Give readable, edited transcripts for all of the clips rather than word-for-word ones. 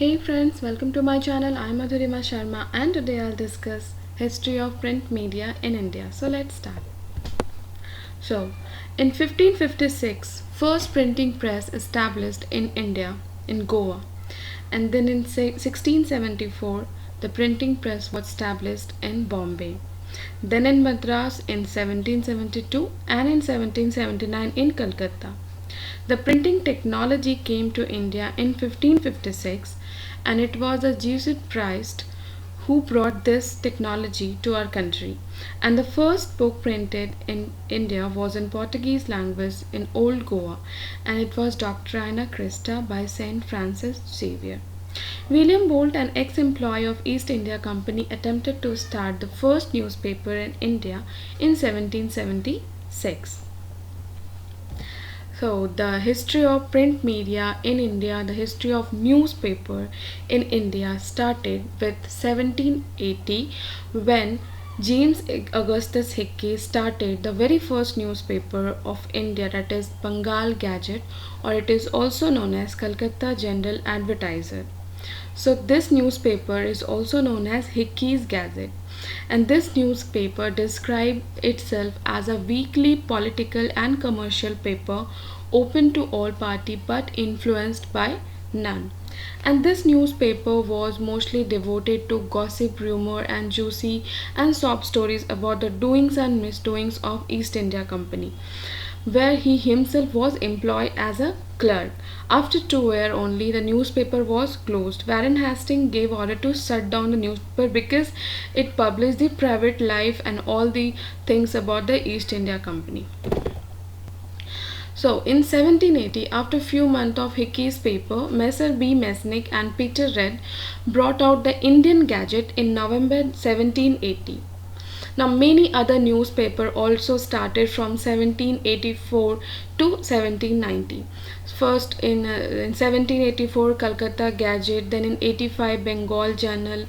Hey friends, welcome to my channel. I'm Madhurima Sharma and today I'll discuss history of print media in India. So let's start. So, in 1556, first printing press established in India in Goa, and then in 1674 the printing press was established in Bombay. Then in Madras in 1772 and in 1779 in Calcutta. The printing technology came to India in 1556 and it was a Jesuit priest who brought this technology to our country. And the first book printed in India was in Portuguese language in Old Goa and it was Doctrina Christa by Saint Francis Xavier. William Bolt, an ex-employee of East India Company, attempted to start the first newspaper in India in 1776. So, the history of print media in India, the history of newspaper in India started with 1780 when James Augustus Hickey started the very first newspaper of India, that is Bengal Gazette, or it is also known as Calcutta General Advertiser. So this newspaper is also known as Hickey's Gazette, and this newspaper described itself as a weekly political and commercial paper open to all party but influenced by none. And this newspaper was mostly devoted to gossip, rumor, and juicy and sob stories about the doings and misdoings of East India Company, where he himself was employed as a clerk. After 2 years only, the newspaper was closed. Warren Hastings gave order to shut down the newspaper because it published the private life and all the things about the East India Company. So, in 1780, after few months of Hickey's paper, Messer B. Mesnick and Peter Read brought out the Indian Gazette in November 1780. Now, many other newspapers also started from 1784 to 1790. First in 1784 Calcutta Gazette, then in 85 Bengal Journal,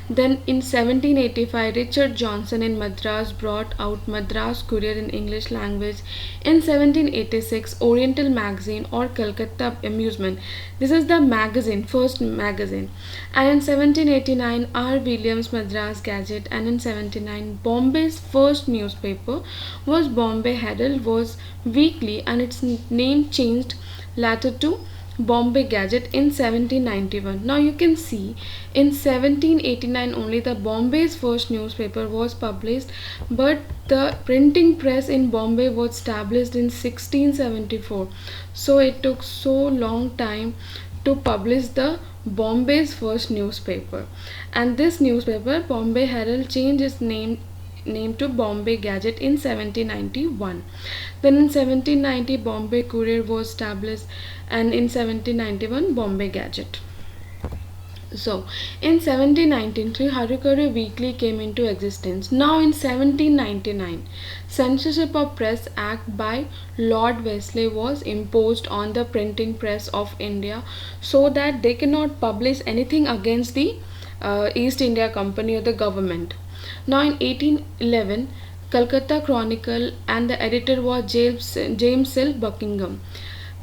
then in 1785 Richard Johnson in Madras brought out Madras Courier in English language. In 1786 Oriental Magazine or Calcutta Amusement. This is the magazine, first magazine. And in 1789 R. Williams Madras Gazette, and in 1779 Bombay's first newspaper was Bombay Herald, was weekly, and its name changed later to Bombay Gazette in 1791. Now you can see in 1789 only the Bombay's first newspaper was published, but the printing press in Bombay was established in 1674. So it took so long time to publish the Bombay's first newspaper. And this newspaper, Bombay Herald, changed its name to Bombay Gazette in 1791. Then in 1790 Bombay Courier was established, and in 1791 Bombay Gazette. So in 1793 Harikari Weekly came into existence. Now in 1799 Censorship of Press Act by Lord Wesley was imposed on the printing press of India so that they cannot publish anything against the East India Company or the government. Now in 1811 Calcutta Chronicle, and the editor was James L. Buckingham.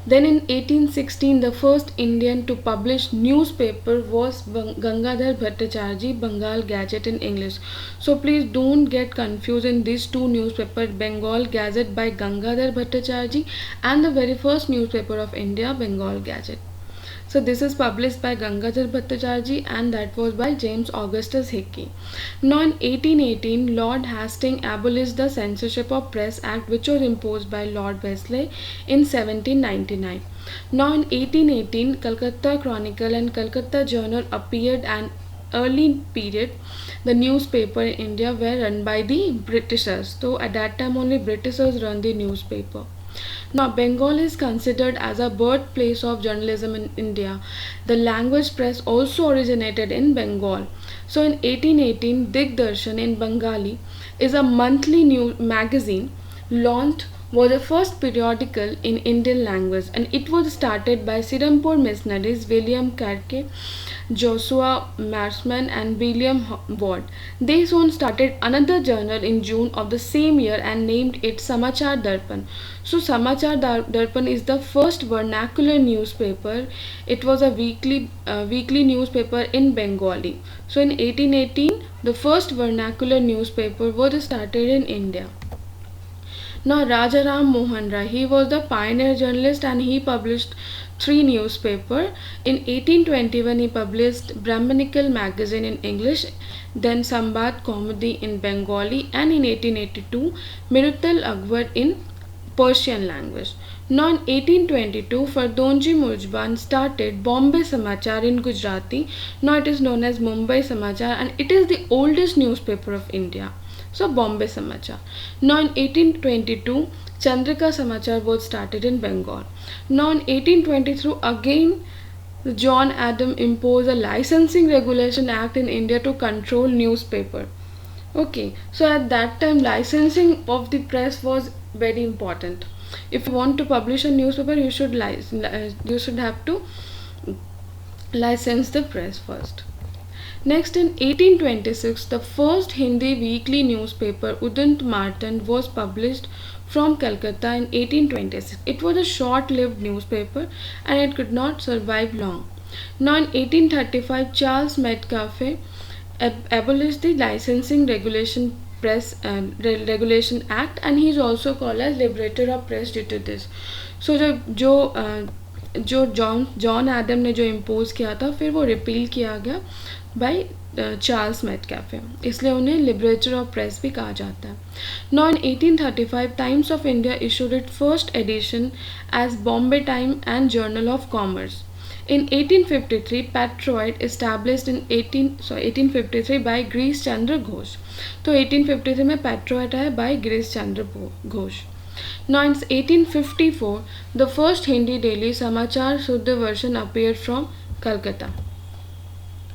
Then in 1816 the first Indian to publish newspaper was Gangadhar Bhattacharjee, Bengal Gazette in English. So please don't get confused in these two newspapers, Bengal Gazette by Gangadhar Bhattacharjee and the very first newspaper of India, Bengal Gazette. So this is published by Gangadhar Bhattacharjee and that was by James Augustus Hickey. Now in 1818 Lord Hastings abolished the Censorship of Press Act, which was imposed by Lord Wesley in 1799. Now in 1818 Calcutta Chronicle and Calcutta Journal appeared, and early period the newspaper in India were run by the Britishers. So at that time only Britishers run the newspaper. Now, Bengal is considered as a birthplace of journalism in India. The language press also originated in Bengal. So, in 1818, Digdarshan in Bengali is a monthly news magazine launched was the first periodical in Indian language, and it was started by Sirampur missionaries William Carke, Joshua Marsman, and William Ward. They soon started another journal in June of the same year and named it Samachar Darpan. So Samachar Darpan is the first vernacular newspaper. It was a weekly newspaper in Bengali. So in 1818, the first vernacular newspaper was started in India. Now Rajaram Mohan Rai, he was the pioneer journalist and he published three newspapers. In 1821 he published Brahmanical magazine in English, then Sambad Comedy in Bengali, and in 1882 Mirutal Akbar in Persian language. Now in 1822 Fardonji Mujban started Bombay Samachar in Gujarati. Now it is known as Mumbai Samachar and it is the oldest newspaper of India. So Bombay Samachar. Now in 1822 Chandrika Samachar was started in Bengal. Now in 1823 again John Adam imposed a licensing regulation act in India to control newspaper. Okay, so at that time licensing of the press was very important. If you want to publish a newspaper, you should have to license the press first. Next, in 1826, the first Hindi weekly newspaper Udant Martin was published from Calcutta in 1826. It was a short-lived newspaper and it could not survive long. Now, in 1835, Charles Metcalfe abolished the licensing regulation act, and he is also called as liberator of press due to this. So जो John Adam ने जो impose किया था फिर वो repeal किया गया by Charles मेटकैफे, इसलिए उन्हें लिबरेटर ऑफ प्रेस भी कहा जाता है. Now in 1835 Times of India issued it first edition as Bombay Time and Journal of Commerce. In 1853, Patroit established in 1853 by Girish Chandra Ghosh. तो 1853 में Patroit है by Girish Chandra Ghosh. Now in 1854, the first Hindi daily Samachar Shuddha version appeared from Calcutta.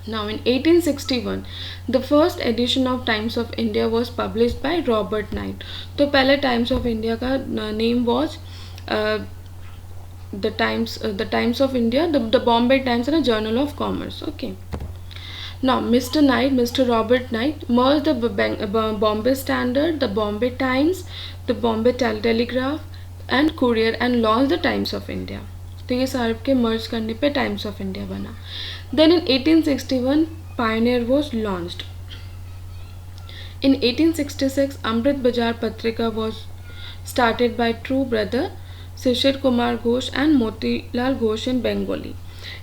Now in 1861, the first edition of Times of India was published by Robert Knight. तो पहले Times of India का name was the Times of India, the Bombay Times and a Journal of Commerce. Okay. Now Mr. Robert Knight merged the Bombay Standard, the Bombay Times, the Bombay Telegraph and Courier and launched the Times of India. तो ये सारे के मर्ज करने पे Times of India बना. Then in 1861 Pioneer was launched. In 1866 Amrit Bazar Patrika was started by two brothers Shishir Kumar Ghosh and Motilal Ghosh in Bengali.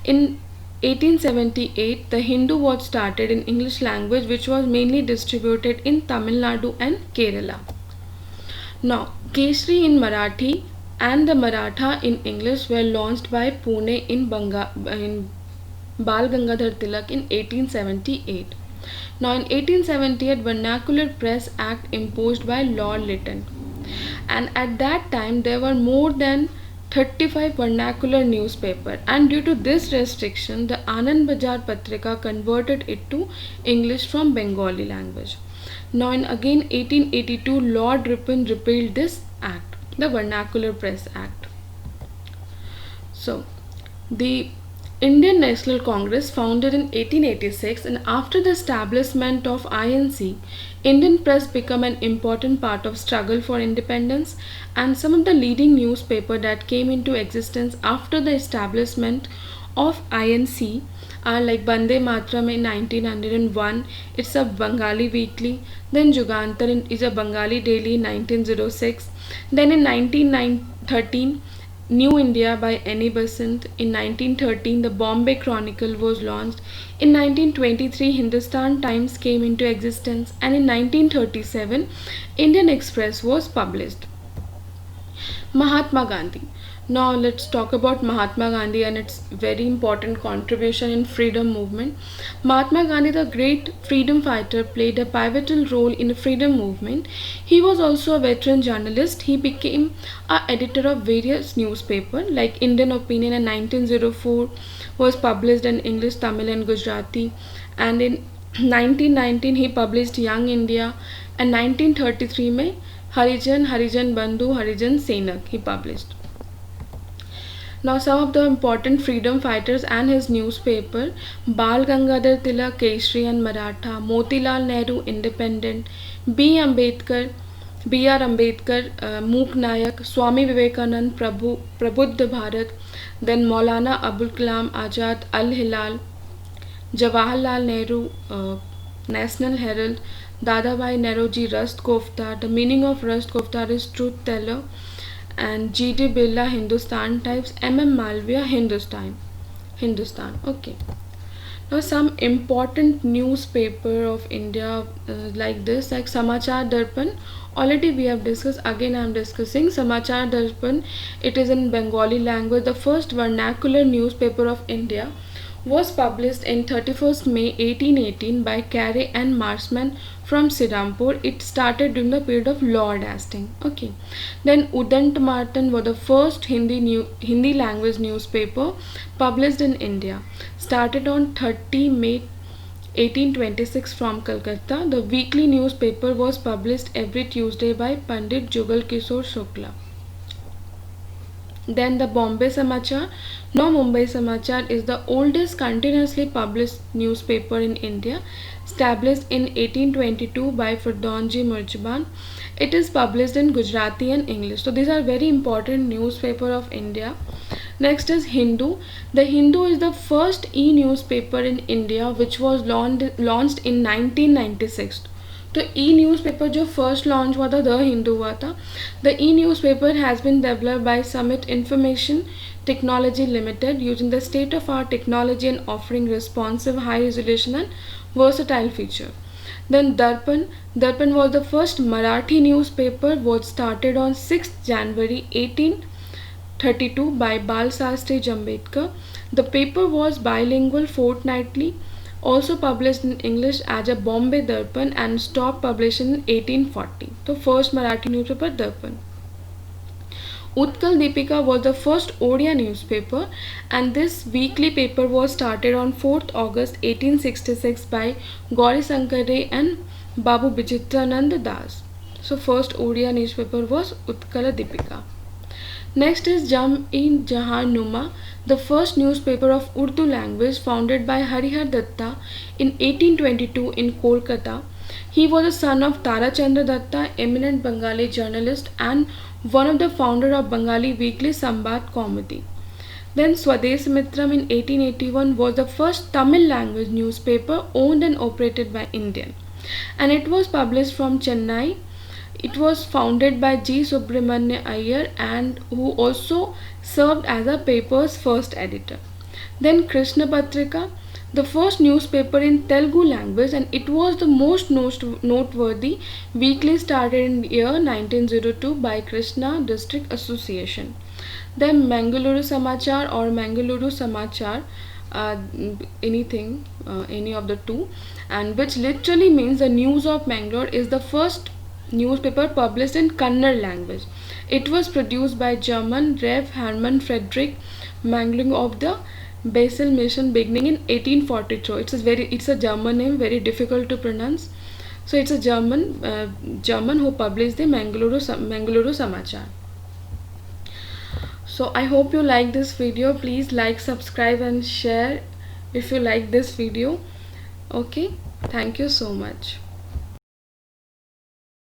In 1878, The Hindu was started in English language, which was mainly distributed in Tamil Nadu and Kerala. Now, Keshri in Marathi and the Maratha in English were launched by Pune in Bal Gangadhar Tilak in 1878. Now, in 1878, Vernacular Press Act imposed by Lord Lytton. And at that time there were more than 35 vernacular newspapers, and due to this restriction the Anand Bazar Patrika converted it to English from Bengali language. Now in again 1882 Lord Ripon repealed this act, the Vernacular Press Act. So the Indian National Congress founded in 1886, and after the establishment of INC, Indian press became an important part of struggle for independence, and some of the leading newspapers that came into existence after the establishment of INC are like Bande Mataram in 1901, it's a Bengali weekly, then Jugantar is a Bengali daily in 1906, then in 1913 New India by Annie Besant. In 1913, the Bombay Chronicle was launched. In 1923, Hindustan Times came into existence, and in 1937, Indian Express was published. Mahatma Gandhi. Now let's talk about Mahatma Gandhi and its very important contribution in freedom movement. Mahatma Gandhi, the great freedom fighter, played a pivotal role in the freedom movement. He was also a veteran journalist. He became an editor of various newspapers like Indian Opinion in 1904 was published in English, Tamil and Gujarati, and in 1919 he published Young India, and 1933 में Harijan Bandhu, Harijan Senak he published. Now some of the important freedom fighters and his newspaper: Bal Gangadhar Tilak, Keshri and Maratha; Motilal Nehru, Independent; B. R. Ambedkar, Mook Nayak; Swami Vivekanand, Prabuddha Bharat; then Maulana Abul Kalam Azad, Al Hilal; Jawaharlal Nehru, National Herald; Dadabhai Naoroji, Rust Kofta. The meaning of Rust Kofta is truth teller; and G. D. Birla, Hindustan Times; M. M. Malviya, Hindustan. Okay. Now some important newspaper of India like this, like Samachar Darpan. Already we have discussed. Again I am discussing Samachar Darpan. It is in Bengali language. The first vernacular newspaper of India was published in 31st May 1818 by Carey and Marsman from Sirampur. It started during the period of Lord Hastings. Okay. Then Udant Martin was the first Hindi language newspaper published in India. Started on 30 May 1826 from Calcutta. The weekly newspaper was published every Tuesday by Pandit Jugal Kishore Shukla. Then the Bombay Samachar. Now Mumbai Samachar is the oldest continuously published newspaper in India, established in 1822 by Firdausi Murzaban. It is published in Gujarati and English. So these are very important newspaper of India. Next is Hindu. The Hindu is the first e-newspaper in India which was launched in 1996. तो ई newspaper जो first launch हुआ था the Hindu हुआ था. The E newspaper has been developed by summit information technology limited using the state of art technology and offering responsive high resolution and versatile feature. Then Darpan was the first Marathi newspaper, was started on 6th January 1832 by Bal Sastri Jambedkar. The paper was bilingual fortnightly, also published in English as a Bombay Darpan, and stopped publishing in 1840. The first Marathi newspaper Darpan. Utkal Deepika was the first Odia newspaper, and this weekly paper was started on 4th August 1866 by Gauri Sankar Ray and Babu Bijitranand Das. So first Odia newspaper was Utkal Deepika. Next is Jam-e-Jahan Numa, the first newspaper of Urdu language, founded by Harihar Datta in 1822 in Kolkata. He was the son of Tara Chandra Datta, eminent Bengali journalist and one of the founder of Bengali weekly Sambaad Kaumudi. Then Swadesh Mitram in 1881 was the first Tamil language newspaper owned and operated by Indian, and it was published from Chennai. It was founded by G. Subramanya Iyer, and who also served as the paper's first editor. Then Krishna Patrika, the first newspaper in Telugu language, and it was the most noteworthy weekly, started in the year 1902 by Krishna District Association. Then Mangaluru Samachar or Mangaluru Samachar, any of the two, and which literally means the news of Mangalore, is the first newspaper published in Kannada language. It was produced by German Rev. Hermann Friedrich Mangling of the Basel Mission, beginning in 1842. It's a German name, very difficult to pronounce. So it's a German who published the Mangaluru Samachar. So I hope you like this video. Please like, subscribe and share if you like this video. Okay, thank you so much.